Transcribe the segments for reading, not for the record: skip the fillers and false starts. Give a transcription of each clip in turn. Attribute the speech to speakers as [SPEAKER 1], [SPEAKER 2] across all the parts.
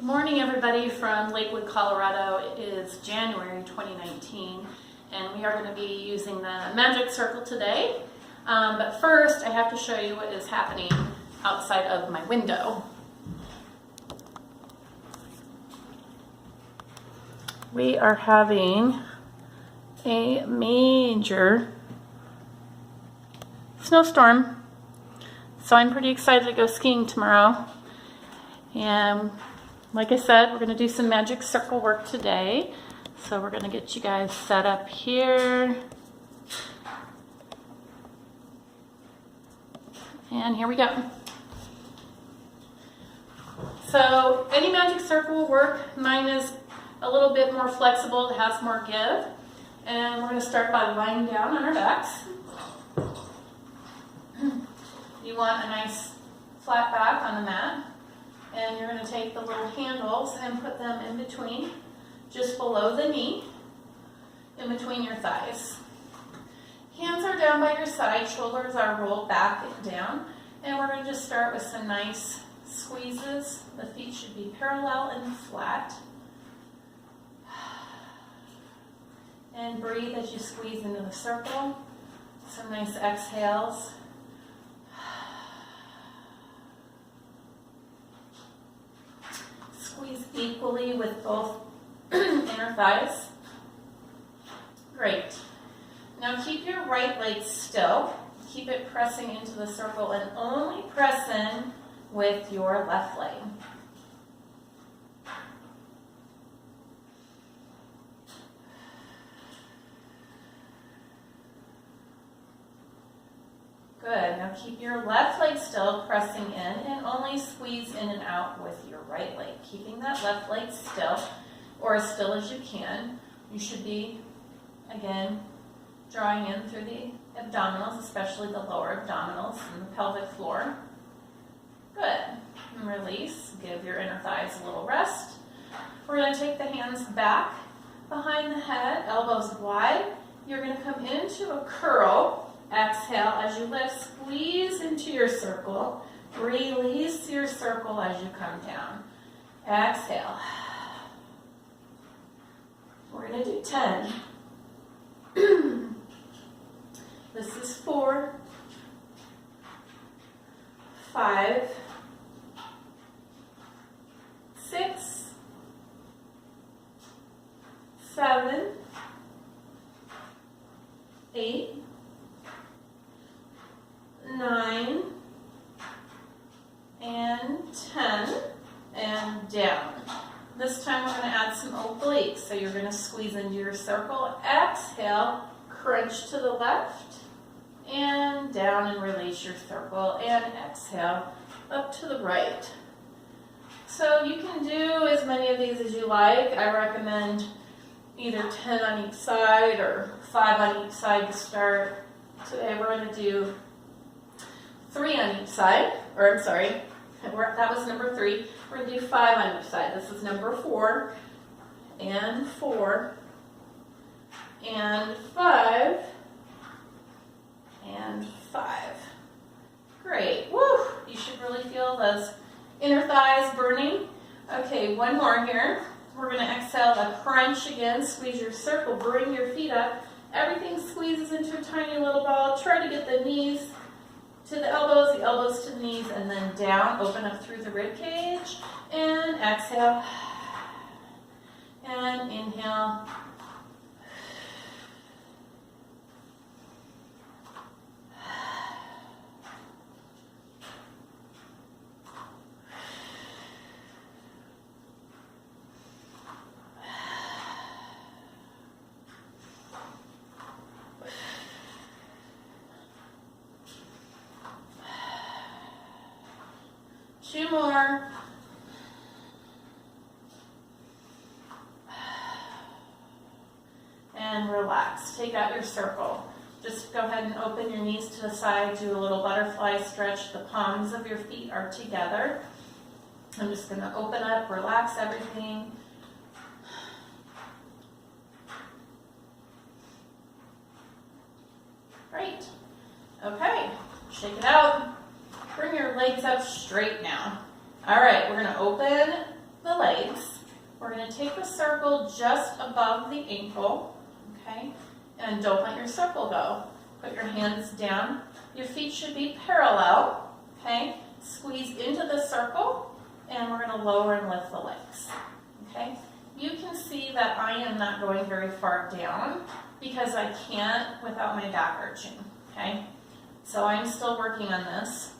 [SPEAKER 1] Morning everybody from Lakewood, Colorado. It is January 2019 and we are going to be using the magic circle today. But first I have to show you what is happening outside of my window. We are having a major snowstorm, so I'm pretty excited to go skiing tomorrow. And like I said, we're going to do some magic circle work today. So we're going to get you guys set up here. And here we go. So any magic circle will work. Mine is a little bit more flexible. It has more give. And we're going to start by lying down on our backs. You want a nice flat back on the mat. And you're going to take the little handles and put them in between, just below the knee, in between your thighs. Hands are down by your side, shoulders are rolled back and down. And we're going to just start with some nice squeezes. The feet should be parallel and flat. And breathe as you squeeze into the circle. Some nice exhales. Squeeze equally with both inner thighs. Great. Now keep your right leg still. Keep it pressing into the circle and only press in with your left leg. Good. Now keep your left leg still, pressing in, and only squeeze in and out with your right leg. Keeping that left leg still, or as still as you can. You should be, again, drawing in through the abdominals, especially the lower abdominals and the pelvic floor. Good. And release. Give your inner thighs a little rest. We're going to take the hands back behind the head, elbows wide. You're going to come into a curl. Exhale as you lift, squeeze into your circle. Release your circle as you come down. Exhale. We're going to do 10. This is 4, 5, 6, 7, 8, 9, and 10, and down. This time we're going to add some obliques. So you're going to squeeze into your circle. Exhale, crunch to the left, and down and release your circle. And exhale, up to the right. So you can do as many of these as you like. I recommend either 10 on each side or 5 on each side to start. Today we're going to do 3 on each side, or I'm sorry, that was number 3. We're going to do 5 on each side. This is number 4, and 4, and 5, and 5. Great. Woo! You should really feel those inner thighs burning. Okay, one more here. We're going to exhale a crunch again. Squeeze your circle. Bring your feet up. Everything squeezes into a tiny little ball. Try to get the knees to the elbows to the knees, and then down. Open up through the rib cage, and exhale, and inhale. Two more. And relax. Take out your circle. Just go ahead and open your knees to the side. Do a little butterfly stretch. The palms of your feet are together. I'm just going to open up, relax everything. Great. Okay. Shake it out. Bring your legs up straight now. All right, we're going to open the legs. We're going to take the circle just above the ankle, okay? And don't let your circle go. Put your hands down. Your feet should be parallel, okay? Squeeze into the circle, and we're going to lower and lift the legs, okay? You can see that I am not going very far down because I can't without my back arching, okay? So I'm still working on this.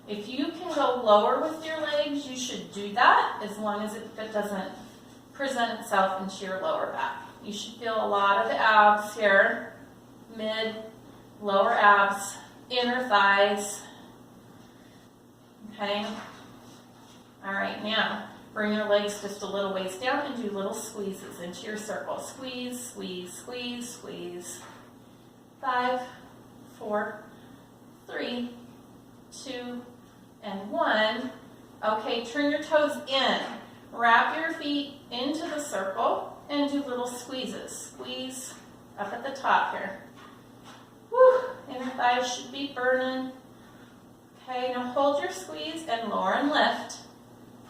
[SPEAKER 1] If you can go lower with your legs, you should do that as long as it doesn't present itself into your lower back. You should feel a lot of the abs here, mid, lower abs, inner thighs, okay? All right, now bring your legs just a little ways down and do little squeezes into your circle. Squeeze, squeeze, squeeze, squeeze. 5, 4, 3, 2, and 1. Okay, turn your toes in. Wrap your feet into the circle and do little squeezes. Squeeze up at the top here. Woo, inner thighs should be burning. Okay, now hold your squeeze and lower and lift.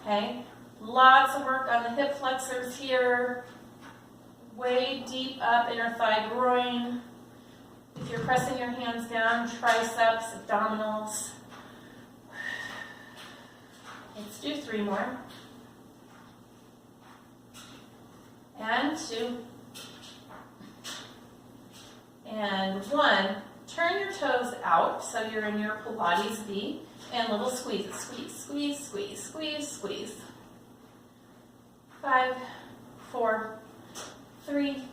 [SPEAKER 1] Okay, lots of work on the hip flexors here. Way deep up, inner thigh, groin. If you're pressing your hands down, triceps, abdominals. Let's do 3 more. And 2. And 1. Turn your toes out so you're in your Pilates V. And little squeezes. Squeeze, squeeze, squeeze, squeeze, squeeze. 5, 4, 3,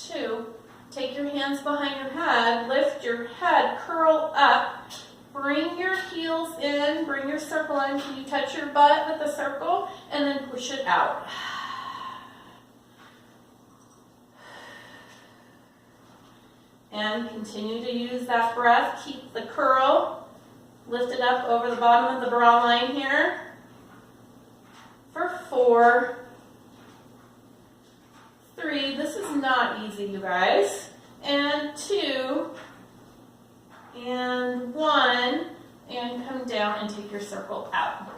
[SPEAKER 1] 2. Take your hands behind your head. Lift your head. Curl up. Bring your heels in. Bring your circle in. Can you touch your butt with the circle? And then push it out. And continue to use that breath. Keep the curl. Lift it up over the bottom of the bra line here. For 4, 3. This is not easy, you guys. And 2. And 1. And come down and take your circle out.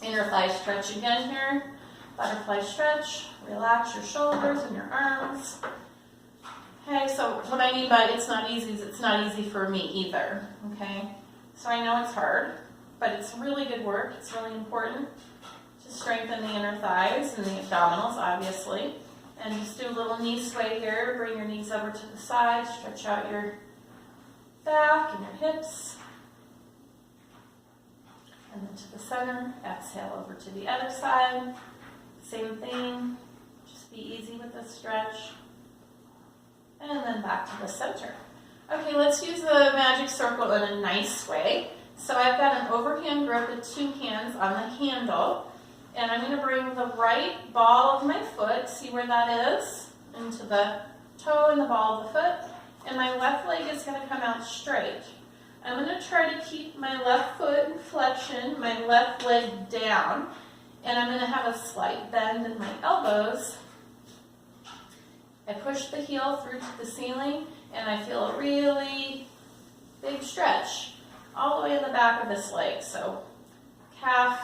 [SPEAKER 1] Inner thigh stretch again here. Butterfly stretch. Relax your shoulders and your arms. Okay, so what I mean by it's not easy is it's not easy for me either, okay? So I know it's hard, but it's really good work. It's really important to strengthen the inner thighs and the abdominals, obviously. And just do a little knee sway here. Bring your knees over to the side. Stretch out your back and your hips. And then to the center. Exhale over to the other side. Same thing. Just be easy with this stretch. And then back to the center. Okay, let's use the magic circle in a nice way. So I've got an overhand grip with 2 hands on the handle. And I'm going to bring the right ball of my foot, see where that is, into the toe and the ball of the foot. And my left leg is going to come out straight. I'm going to try to keep my left foot in flexion, my left leg down. And I'm going to have a slight bend in my elbows. I push the heel through to the ceiling, and I feel a really big stretch all the way in the back of this leg. So calf,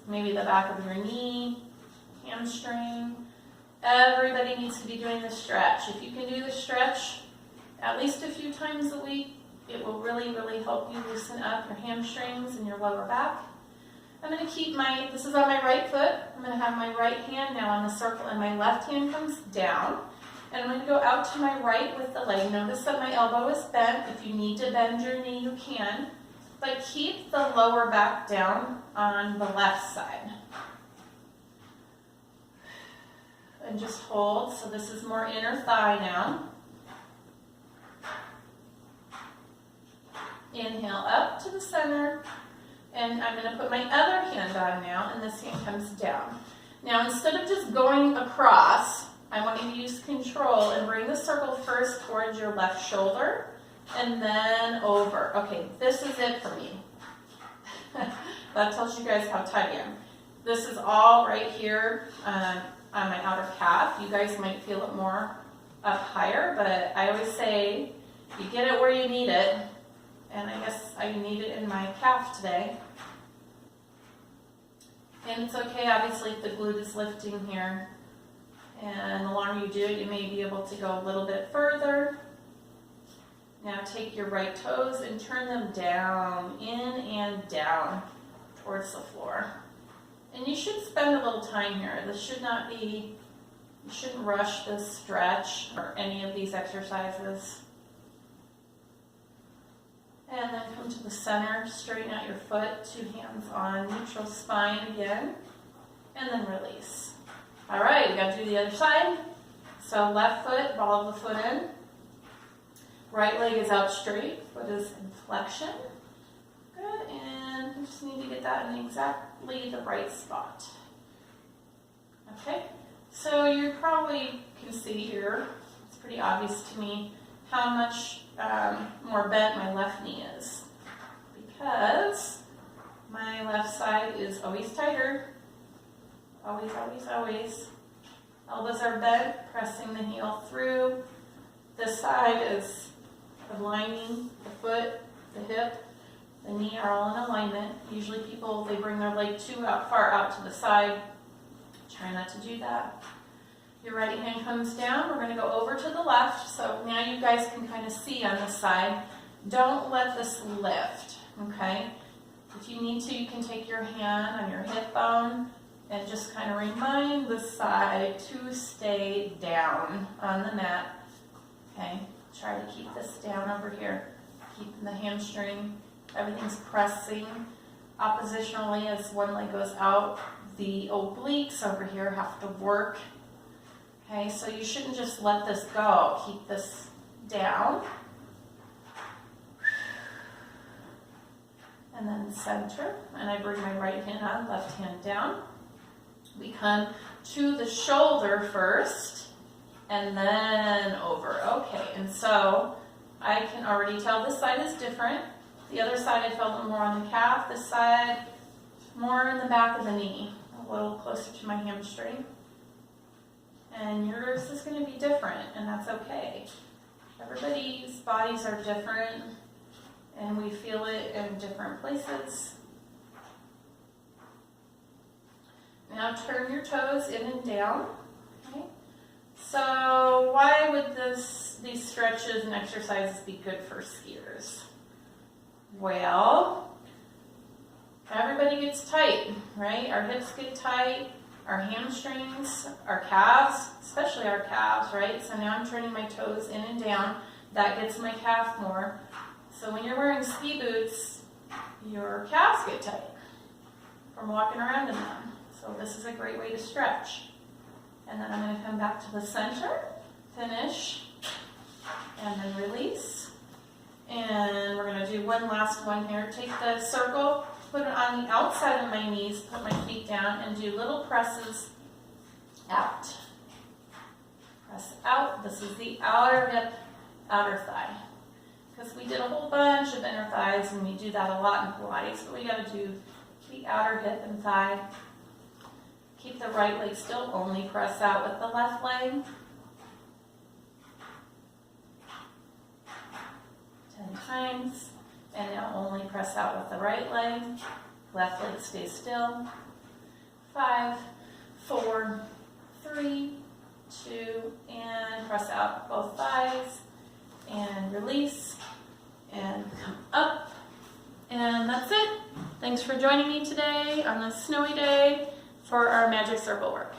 [SPEAKER 1] maybe the back of your knee, hamstring. Everybody needs to be doing this stretch. If you can do the stretch at least a few times a week, it will really, really help you loosen up your hamstrings and your lower back. I'm going to keep this is on my right foot. I'm going to have my right hand now on the circle and my left hand comes down. And I'm going to go out to my right with the leg. Notice that my elbow is bent. If you need to bend your knee, you can. But keep the lower back down on the left side. And just hold. So this is more inner thigh now. Inhale up to the center. And I'm going to put my other hand on now, and this hand comes down. Now, instead of just going across, I want you to use control and bring the circle first towards your left shoulder, and then over. Okay, this is it for me. That tells you guys how tight I am. This is all right here on my outer calf. You guys might feel it more up higher, but I always say you get it where you need it. And I guess I need it in my calf today. And it's okay, obviously, if the glute is lifting here. And the longer you do it, you may be able to go a little bit further. Now take your right toes and turn them down, in and down towards the floor. And you should spend a little time here. This should not be, you shouldn't rush this stretch or any of these exercises. And then come to the center, straighten out your foot, 2 hands on neutral spine again, and then release. All right, we got to do the other side. So left foot, ball of the foot in. Right leg is out straight, foot is in flexion. Good, and we just need to get that in exactly the right spot. Okay, so you probably can see here, it's pretty obvious to me how much more bent my left knee is, because my left side is always tighter. Always, always, always. Elbows are bent, pressing the heel through. This side is aligning the foot, the hip, the knee are all in alignment. Usually people, they bring their leg too far out to the side. Try not to do that. Your right hand comes down. We're going to go over to the left. So now you guys can kind of see on this side. Don't let this lift, okay? If you need to, you can take your hand on your hip bone and just kind of remind the side to stay down on the mat, okay? Try to keep this down over here. Keeping the hamstring, everything's pressing. Oppositionally, as one leg goes out, the obliques over here have to work. Okay, so you shouldn't just let this go. Keep this down. And then center. And I bring my right hand on, left hand down. We come to the shoulder first, and then over. Okay, and so I can already tell this side is different. The other side I felt more on the calf. This side more in the back of the knee, a little closer to my hamstring. And yours is going to be different, and that's okay. Everybody's bodies are different, and we feel it in different places. Now turn your toes in and down. Okay. So why would these stretches and exercises be good for skiers? Well, everybody gets tight, right? Our hips get tight, our hamstrings, our calves, especially our calves, right? So now I'm turning my toes in and down. That gets my calf more. So when you're wearing ski boots, your calves get tight from walking around in them. So this is a great way to stretch. And then I'm going to come back to the center, finish, and then release. And we're going to do one last one here. Take the circle, put it on the outside of my knees, put my feet down, and do little presses out. Press out. This is the outer hip, outer thigh. Because we did a whole bunch of inner thighs, and we do that a lot in Pilates, but we got to do the outer hip and thigh. Keep the right leg still, only press out with the left leg. 10 times. And now only press out with the right leg. Left leg stays still. 5, 4, 3, 2, and press out both thighs. And release. And come up. And that's it. Thanks for joining me today on this snowy day for our magic circle work.